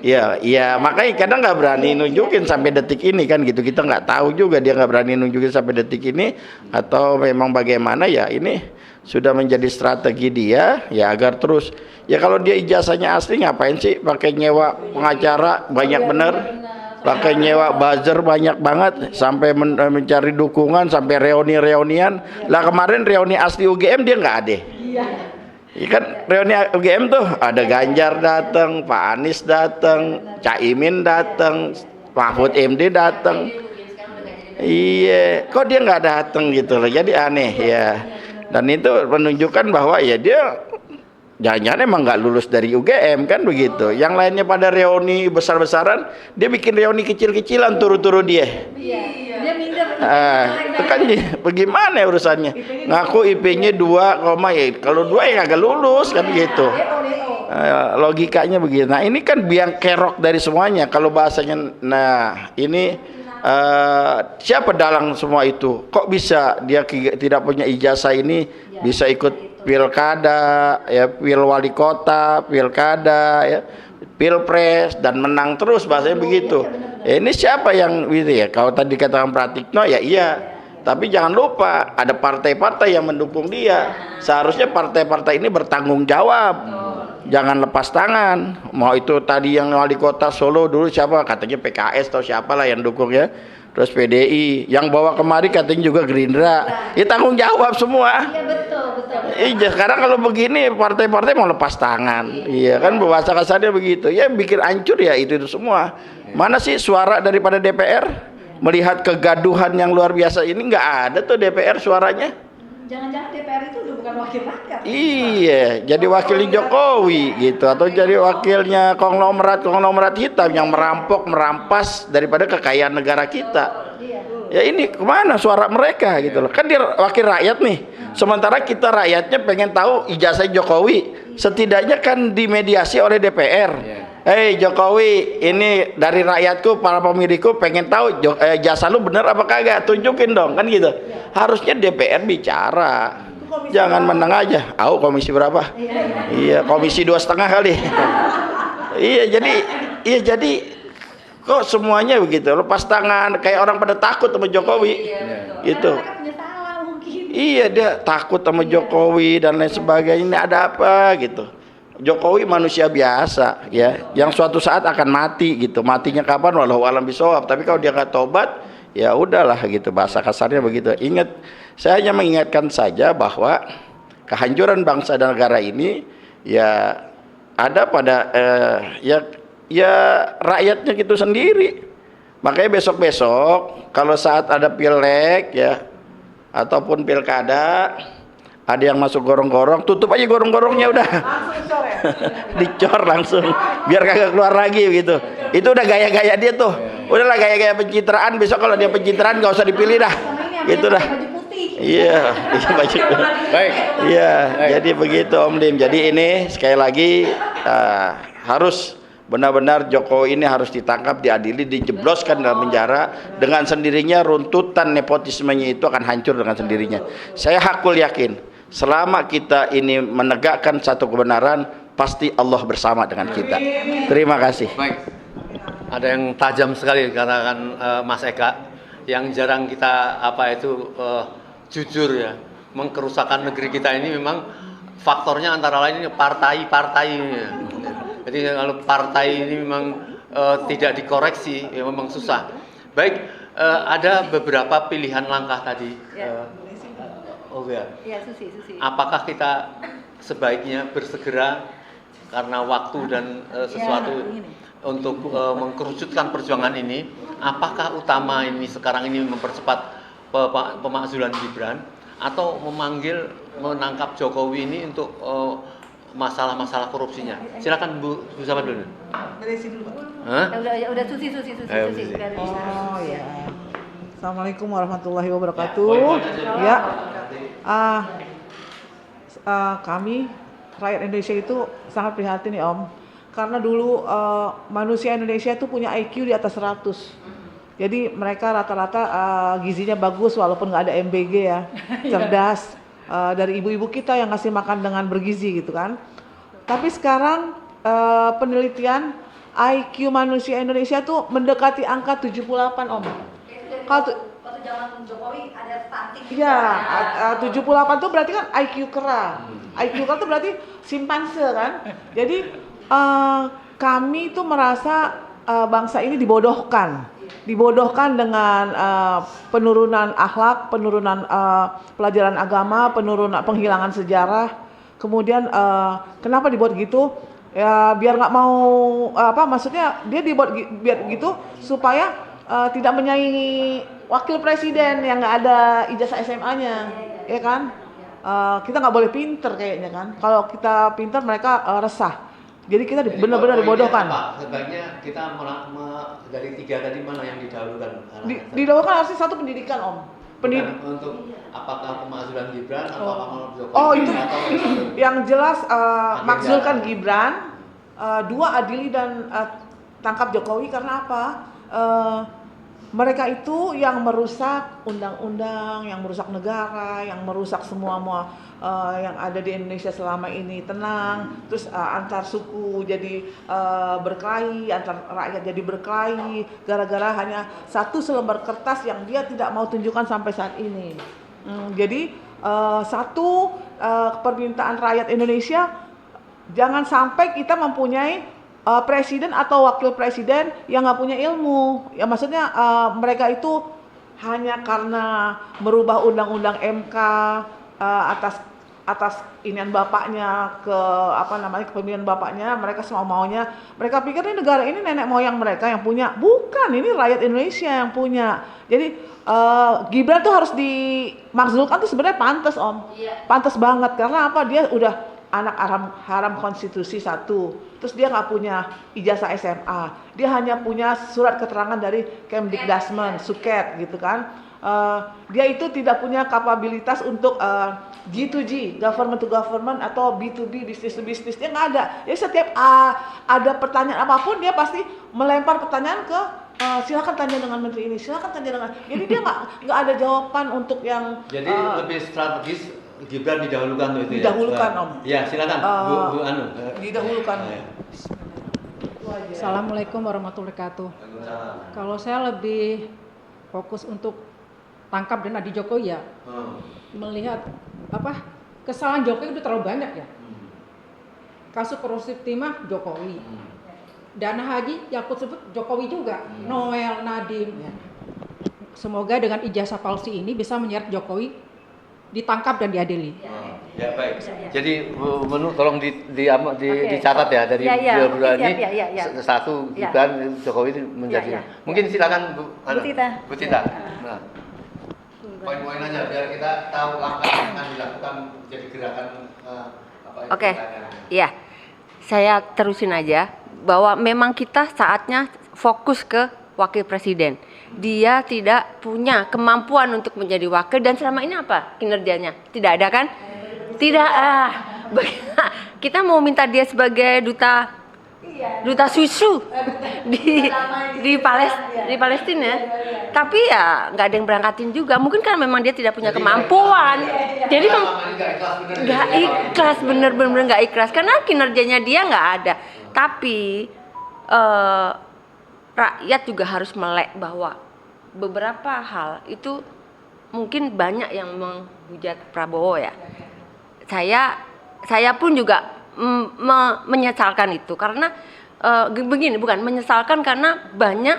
ya makanya kadang nggak berani nunjukin sampai detik ini kan gitu, kita nggak tahu juga dia nggak berani nunjukin sampai detik ini atau memang bagaimana. Ya ini sudah menjadi strategi dia ya agar terus ya, kalau dia ijazahnya asli ngapain sih pakai nyewa pengacara banyak bener, pakai nyewa buzzer banyak banget, sampai mencari dukungan, sampai reunian lah. Kemarin reuni asli UGM dia nggak ada. Iya kan, reuni UGM tuh ada Ganjar datang, Pak Anies datang, Caimin datang, Mahfud MD datang. Iya, kok dia nggak datang gitu loh, jadi aneh ya. Dan itu menunjukkan bahwa ya dia jangan-jangan emang nggak lulus dari UGM kan begitu. Yang lainnya pada reuni besar-besaran, dia bikin reuni kecil-kecilan turu-turu dia. Iya, dia minder. Itu kan bagaimana ya urusannya? Ngaku IP-nya 2, ya kalau 2 ya kagak lulus kan gitu. Logikanya begitu. Nah ini kan biang kerok dari semuanya. Kalau bahasanya, nah ini siapa dalang semua itu? Kok bisa dia tidak punya ijazah ini bisa ikut pilkada ya, pil wali kota, pilkada ya, pilpres, dan menang terus, bahasanya begitu. Ya, ini siapa yang gitu ya? Kalau tadi katakan Pratikno ya iya, tapi jangan lupa ada partai-partai yang mendukung dia. Seharusnya partai-partai ini bertanggung jawab, jangan lepas tangan. Mau itu tadi yang wali kota Solo dulu siapa, katanya PKS atau siapalah yang dukung ya, terus PDI, yang bawa kemari katanya juga Gerindra. Ya tanggung jawab semua. Iya betul. Iya, sekarang kalau begini partai-partai mau lepas tangan. Iya kan, bahasa kasarnya begitu. Ya bikin hancur ya itu semua. Mana sih suara daripada DPR? Melihat kegaduhan yang luar biasa ini, nggak ada tuh DPR suaranya. Jangan-jangan DPR itu udah bukan wakil rakyat. Iya, jadi wakilnya Jokowi gitu, atau jadi wakilnya konglomerat hitam yang merampas daripada kekayaan negara kita. Ya ini kemana suara mereka gitu loh? Kan dia wakil rakyat nih. Sementara kita rakyatnya pengen tahu ijazah Jokowi. Setidaknya kan dimediasi oleh DPR. Hei Jokowi, ini dari rakyatku, para pemilihku pengen tahu jasa lu bener apa kagak, tunjukin dong kan gitu. Harusnya DPR bicara, jangan menang aja. Komisi berapa? Iya, komisi 2,5 kali. Iya jadi kok semuanya begitu, lepas tangan, kayak orang pada takut sama Jokowi gitu. Iya, dia takut sama Jokowi dan lain sebagainya. Ini ada apa gitu? Jokowi manusia biasa ya, yang suatu saat akan mati gitu. Matinya kapan walau alam bisawab. Tapi kalau dia nggak tobat, ya udahlah gitu, bahasa kasarnya begitu. Ingat, saya hanya mengingatkan saja bahwa kehancuran bangsa dan negara ini ya ada pada ya rakyatnya gitu sendiri. Makanya besok-besok kalau saat ada pileg ya ataupun pilkada, ada yang masuk gorong-gorong, tutup aja gorong-gorongnya udah. Dicor langsung, biar kagak keluar lagi gitu. Itu udah gaya-gaya dia tuh. Udahlah gaya-gaya pencitraan, besok kalau dia pencitraan nggak usah dipilih dah. Gitu dah. Iya, baju. Baik. Iya, jadi begitu Om Lim. Jadi ini sekali lagi harus benar-benar Jokowi ini harus ditangkap, diadili, dijebloskan dalam penjara. Dengan sendirinya runtutan nepotismenya itu akan hancur dengan sendirinya. Saya hakul yakin, selama kita ini menegakkan satu kebenaran, pasti Allah bersama dengan kita. Terima kasih. Baik. Ada yang tajam sekali katakan Mas Eka, yang jarang kita jujur ya. mengkerusakan negeri kita ini memang faktornya antara lain ini partai-partai. Jadi kalau partai ini memang tidak dikoreksi, ya memang susah. Baik, ada beberapa pilihan langkah tadi. Susi. Apakah kita sebaiknya bersegera karena waktu dan sesuatu untuk mengkerucutkan perjuangan ini? Apakah utama ini sekarang ini mempercepat pemakzulan Gibran atau menangkap Jokowi ini untuk masalah-masalah korupsinya? Silakan Bu Sama dulu. Dari sini dulu. Udah Susi. Oh ya. Assalamualaikum warahmatullahi wabarakatuh. Ya. Kami rakyat Indonesia itu sangat prihatin ya Om. Karena dulu manusia Indonesia itu punya IQ di atas 100. Jadi mereka rata-rata gizinya bagus walaupun nggak ada MBG ya. Cerdas. Dari ibu-ibu kita yang ngasih makan dengan bergizi gitu kan. Tapi sekarang penelitian IQ manusia Indonesia tuh mendekati angka 78 Om. Waktu zaman Jokowi ada stunting. Iya, 78 tuh berarti kan IQ kera. IQ kera tuh berarti simpanse kan. Jadi kami tuh merasa bangsa ini dibodohkan dengan penurunan akhlak, penurunan pelajaran agama, penurunan penghilangan sejarah. Kemudian kenapa dibuat gitu? Ya biar nggak mau maksudnya dia dibuat biar gitu supaya tidak menyaingi wakil presiden yang nggak ada ijazah SMA-nya, ya kan? Kita nggak boleh pinter kayaknya kan? Kalau kita pinter mereka resah. Jadi kita benar-benar dibodohkan. Sebaiknya kita dari 3 tadi mana yang didahulukan? Didahulukan harusnya satu pendidikan Om. Untuk apakah pemakzulan Gibran atau Jokowi? Oh itu yang jelas makzulkan Gibran, 2 adili dan tangkap Jokowi karena apa? Mereka itu yang merusak undang-undang, yang merusak negara, yang merusak semua yang ada di Indonesia selama ini tenang. Terus antar suku jadi berkelahi, antar rakyat jadi berkelahi gara-gara hanya satu selembar kertas yang dia tidak mau tunjukkan sampai saat ini. Jadi permintaan rakyat Indonesia, jangan sampai kita mempunyai presiden atau wakil presiden yang nggak punya ilmu. Ya maksudnya mereka itu hanya karena merubah undang-undang MK atas inian bapaknya kepemimpinan bapaknya, mereka semua maunya. Mereka pikir ini negara ini nenek moyang mereka yang punya. Bukan, ini rakyat Indonesia yang punya. Jadi Gibran tuh harus dimakzulkan tuh sebenarnya pantas Om. Pantas banget karena apa? Dia udah anak haram konstitusi 1, terus dia nggak punya ijazah SMA, dia hanya punya surat keterangan dari Kemdikdasmen, Suket gitu kan. Dia itu tidak punya kapabilitas untuk G2G, government to government atau B2B, business to business, dia nggak ada. Jadi setiap ada pertanyaan apapun dia pasti melempar pertanyaan ke silakan tanya dengan menteri ini, silakan tanya dengan. Jadi dia nggak ada jawaban untuk yang. Jadi lebih strategis. Gibran didahulukan tuh itu didahulukan ya? Om. Ya silakan Bu Anu. Didahulukan. Assalamualaikum warahmatullahi wabarakatuh. Kalau saya lebih fokus untuk tangkap dan adi Jokowi ya, melihat kesalahan Jokowi itu terlalu banyak ya. Kasus korupsi timah Jokowi, dana haji yang aku sebut Jokowi juga, Noel, Nadiem. Ya. Semoga dengan ijazah palsu ini bisa menyeret Jokowi ditangkap dan diadili. Ya baik. Jadi Bu Menu tolong dicatat ya dari beliau ini satu Gibran Jokowi itu menjadi. Mungkin silakan Bu Tita. Nah, poin-poin aja biar kita tahu langkah yang akan dilakukan jadi gerakan Oke. Iya. Saya terusin aja bahwa memang kita saatnya fokus ke wakil presiden. Dia tidak punya kemampuan untuk menjadi wakil dan selama ini apa kinerjanya? Tidak ada kan? Tidak. Kita mau minta dia sebagai duta susu di Palestina ya. Tapi ya nggak ada yang berangkatin juga. Mungkin kan memang dia tidak punya kemampuan. Jadi nggak ikhlas, bener-bener nggak ikhlas karena kinerjanya dia nggak ada. Tapi rakyat juga harus melek bahwa beberapa hal itu mungkin banyak yang menghujat Prabowo ya. Saya pun juga menyesalkan itu karena begini, bukan menyesalkan karena banyak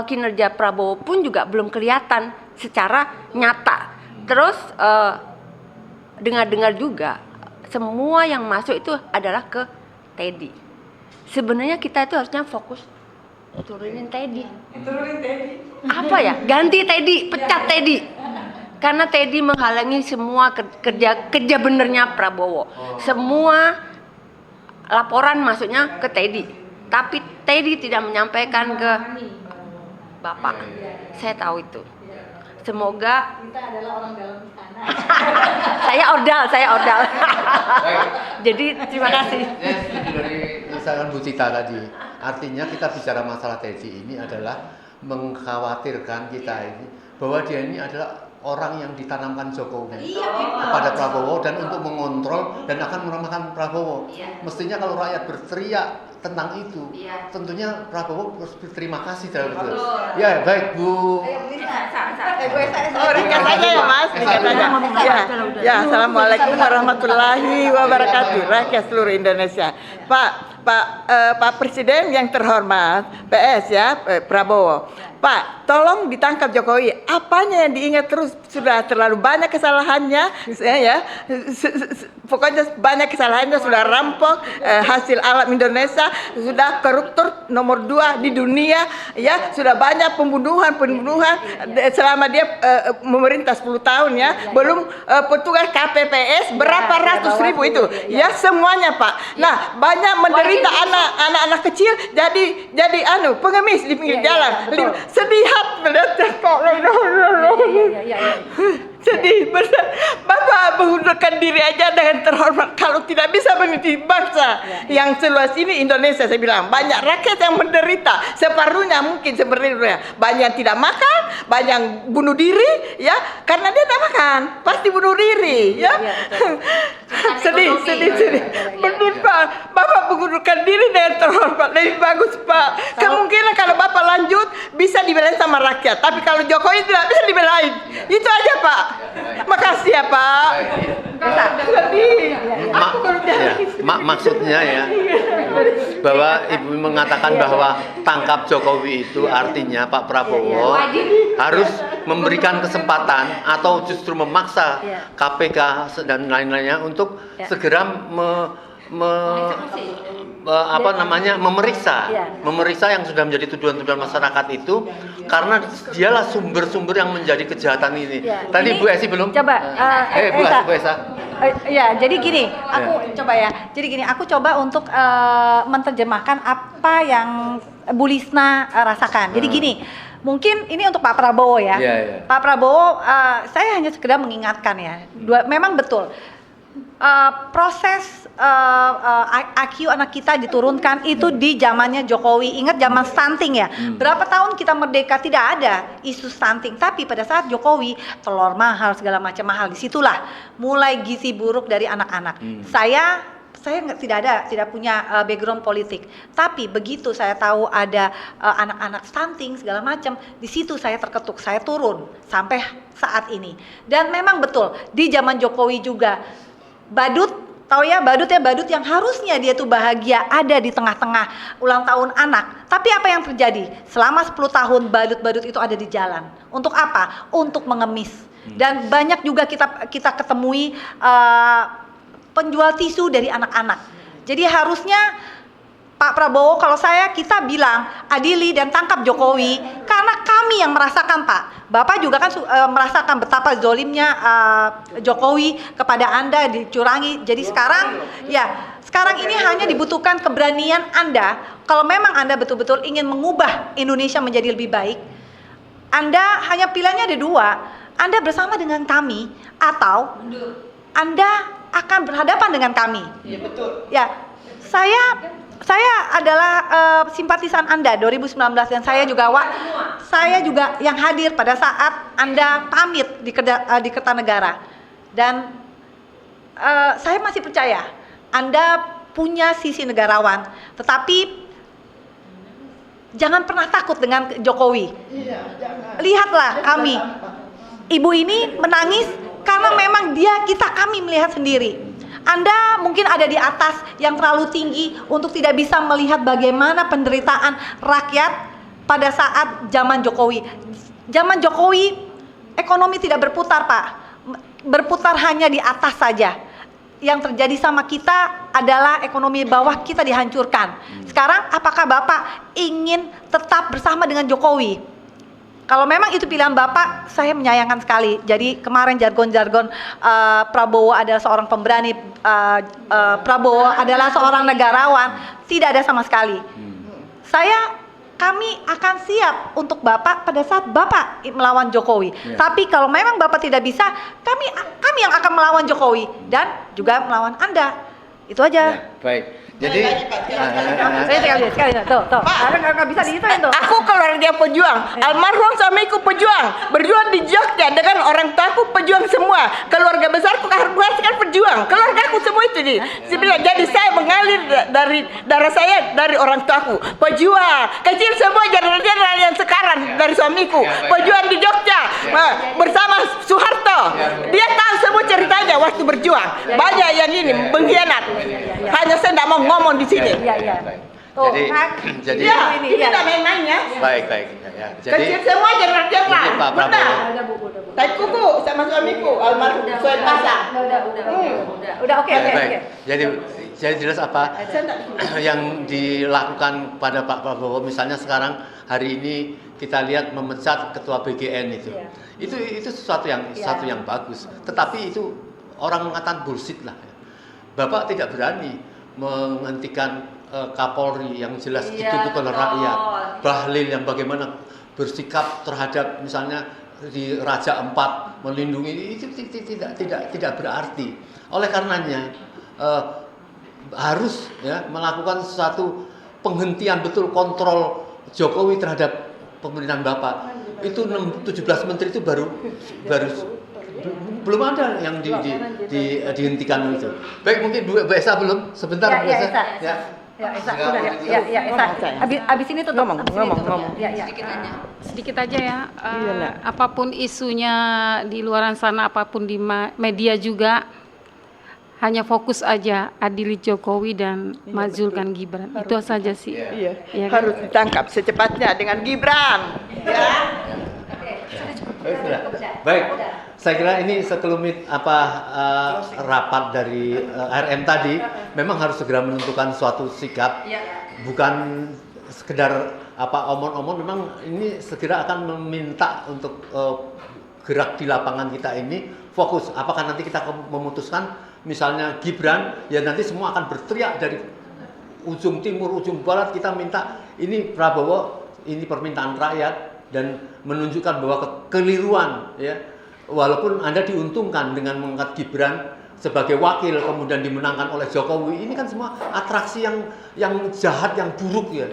kinerja Prabowo pun juga belum kelihatan secara nyata. Terus dengar-dengar juga semua yang masuk itu adalah ke Teddy. Sebenarnya kita itu harusnya fokus turunin Teddy. Apa ya? Ganti Teddy, pecat Teddy. Karena Teddy menghalangi semua kerja benernya Prabowo. Semua laporan masuknya ke Teddy. Tapi Teddy tidak menyampaikan ke Bapak. Saya tahu itu. Semoga Kita adalah orang dalam istana. saya ordal. Jadi terima kasih. Saya setuju dari misalkan Bu Cita tadi. Artinya kita bicara masalah Teddy ini adalah mengkhawatirkan kita ini bahwa dia ini adalah orang yang ditanamkan Jokowi kepada Prabowo dan untuk mengontrol dan akan melemahkan Prabowo. Mestinya kalau rakyat berteriak tentang itu, tentunya Prabowo harus berterima kasih terhadap itu. Ya, baik Bu. Ringkas aja ya Mas, ringkas aja. Ya, Assalamualaikum warahmatullahi wabarakatuh. Rakyat seluruh Indonesia. Pak Presiden yang terhormat, PS ya, Prabowo. Pak, tolong ditangkap Jokowi. Apanya yang diingat terus? Sudah terlalu banyak kesalahannya, ya. Pokoknya banyak kesalahannya, sudah rampok hasil alam Indonesia, sudah koruptor nomor 2 di dunia, ya. Sudah banyak pembunuhan selama dia memerintah 10 tahun ya. Belum petugas KPPS berapa ratus ribu itu, ya semuanya Pak. Nah, banyak menderita anak-anak kecil jadi pengemis di pinggir jalan. Sedih hati melihatnya kok. Sedih benar. Bapak mengundurkan diri aja dengan terhormat kalau tidak bisa memimpin bangsa yang seluas ini Indonesia. Saya bilang banyak rakyat yang menderita, separuhnya mungkin sebenarnya banyak yang tidak makan, banyak yang bunuh diri ya karena dia tidak makan, pasti bunuh diri ya. Sedih. Benar Pak, Bapak mengundurkan diri dengan terhormat lebih bagus Pak. Kemungkinan kalau Bapak lanjut bisa dibelain sama rakyat, tapi kalau Jokowi tidak bisa dibelain. Itu aja Pak. Makasih ya Pak. Maksudnya ya bahwa Ibu mengatakan bahwa tangkap Jokowi itu artinya Pak Prabowo harus memberikan kesempatan atau justru memaksa KPK dan lain-lainnya untuk segera memeriksa yang sudah menjadi tuduhan-tuduhan masyarakat itu karena dialah sumber-sumber yang menjadi kejahatan ini. Tadi Bu Esi belum. Coba Bu Esa. Ya, jadi gini, aku coba untuk menerjemahkan apa yang Bu Lisna rasakan. Jadi gini, mungkin ini untuk Pak Prabowo ya. Pak Prabowo, saya hanya sekedar mengingatkan ya. Memang betul. Proses IQ anak kita diturunkan itu di zamannya Jokowi. Ingat zaman stunting ya. Berapa tahun kita merdeka tidak ada isu stunting, tapi pada saat Jokowi telur mahal segala macam mahal, disitulah mulai gizi buruk dari anak-anak. Saya tidak punya background politik, tapi begitu saya tahu ada anak-anak stunting segala macam, di situ saya terketuk, saya turun sampai saat ini. Dan memang betul di zaman Jokowi juga badut, tahu ya badut yang harusnya dia tuh bahagia ada di tengah-tengah ulang tahun anak. Tapi apa yang terjadi? Selama 10 tahun badut-badut itu ada di jalan. Untuk apa? Untuk mengemis. Dan banyak juga kita ketemui penjual tisu dari anak-anak. Jadi harusnya Pak Prabowo, kalau kita bilang adili dan tangkap Jokowi karena kami yang merasakan Pak. Bapak juga kan merasakan betapa zolimnya Jokowi kepada Anda, dicurangi. Jadi sekarang ini hanya dibutuhkan keberanian Anda. Kalau memang Anda betul-betul ingin mengubah Indonesia menjadi lebih baik, Anda hanya pilihannya ada 2. Anda bersama dengan kami atau Anda akan berhadapan dengan kami. Iya betul. Ya, saya adalah simpatisan Anda 2019 dan saya juga yang hadir pada saat Anda pamit di Kertanegara. Dan saya masih percaya Anda punya sisi negarawan, tetapi jangan pernah takut dengan Jokowi. Lihatlah kami. Ibu ini menangis karena memang kami melihat sendiri. Anda mungkin ada di atas yang terlalu tinggi untuk tidak bisa melihat bagaimana penderitaan rakyat pada saat zaman Jokowi. Zaman Jokowi ekonomi tidak berputar, Pak. Berputar hanya di atas saja. Yang terjadi sama kita adalah ekonomi bawah kita dihancurkan. Sekarang apakah Bapak ingin tetap bersama dengan Jokowi? Kalau memang itu pilihan Bapak, saya menyayangkan sekali. Jadi kemarin jargon-jargon Prabowo adalah seorang pemberani, Prabowo adalah seorang negarawan, tidak ada sama sekali. Kami akan siap untuk Bapak pada saat Bapak melawan Jokowi. Tapi kalau memang Bapak tidak bisa, kami yang akan melawan Jokowi dan juga melawan Anda. Itu aja. Baik. Jadi sekali tuh. Nggak bisa dihitung tuh. Aku keluarga pejuang, almarhum suamiku pejuang, berjuang di Jogja dengan orang tuaku pejuang semua, keluarga besarku kan pejuang, keluarga aku semua itu nih. Jadi saya mengalir dari darah saya, dari orang tuaku pejuang, kecil semua jenderal yang sekarang dari suamiku pejuang di Jogja bersama Soeharto. Dia tahu semua ceritanya waktu berjuang. Banyak yang ini mengkhianat. Hanya saya tidak mau ngomong di sini. Jadi ini tidak main-mainnya. Baik. Ya. Jadi kecil semua jenderal. Pak Prabowo. Saya kuku sama suamiku almarhum Soed Pasang. Udah oke. Jadi jelas apa yang dilakukan pada Pak Prabowo. Misalnya sekarang hari ini kita lihat memecat ketua BGN itu. Itu sesuatu yang bagus. Tetapi itu orang mengatakan bullshit lah. Bapak tidak berani menghentikan Kapolri yang jelas dituntut oleh rakyat, Bahlil yang bagaimana bersikap terhadap misalnya di Raja Ampat melindungi, itu tidak berarti. Oleh karenanya harus melakukan suatu penghentian betul kontrol Jokowi terhadap pemerintahan Bapak. Itu 17 menteri itu baru belum ada yang dihentikan itu. Baik, mungkin Bu Esa belum sebentar. Bu Esa. Abis ini tutup. Ngomong. Sedikit aja ya. Apapun isunya di luaran sana, apapun di media juga, hanya fokus aja adili Jokowi dan majulkan Gibran. Itu saja sih. Iya. Harus ditangkap secepatnya dengan Gibran. Baik. Saya kira ini sekelumit rapat dari RM tadi memang harus segera menentukan suatu sikap, bukan sekedar omong-omong. Memang ini segera akan meminta untuk gerak di lapangan kita ini fokus. Apakah nanti kita memutuskan misalnya Gibran, ya nanti semua akan berteriak dari ujung timur, ujung barat, kita minta ini Prabowo, ini permintaan rakyat dan menunjukkan bahwa kekeliruan walaupun Anda diuntungkan dengan mengangkat Gibran sebagai wakil kemudian dimenangkan oleh Jokowi, ini kan semua atraksi yang jahat, yang buruk ya.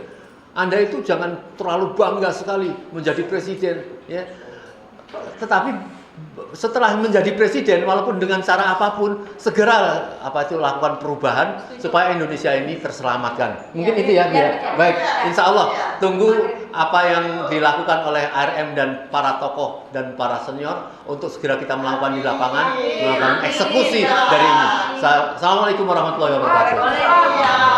Anda itu jangan terlalu bangga sekali menjadi presiden ya. Tetapi setelah menjadi presiden walaupun dengan cara apapun segera lakukan perubahan supaya Indonesia ini terselamatkan. Mungkin itu ya. Baik, insya Allah tunggu apa yang dilakukan oleh RM dan para tokoh dan para senior untuk segera kita melakukan di lapangan, melakukan eksekusi dari ini. Assalamualaikum warahmatullahi wabarakatuh.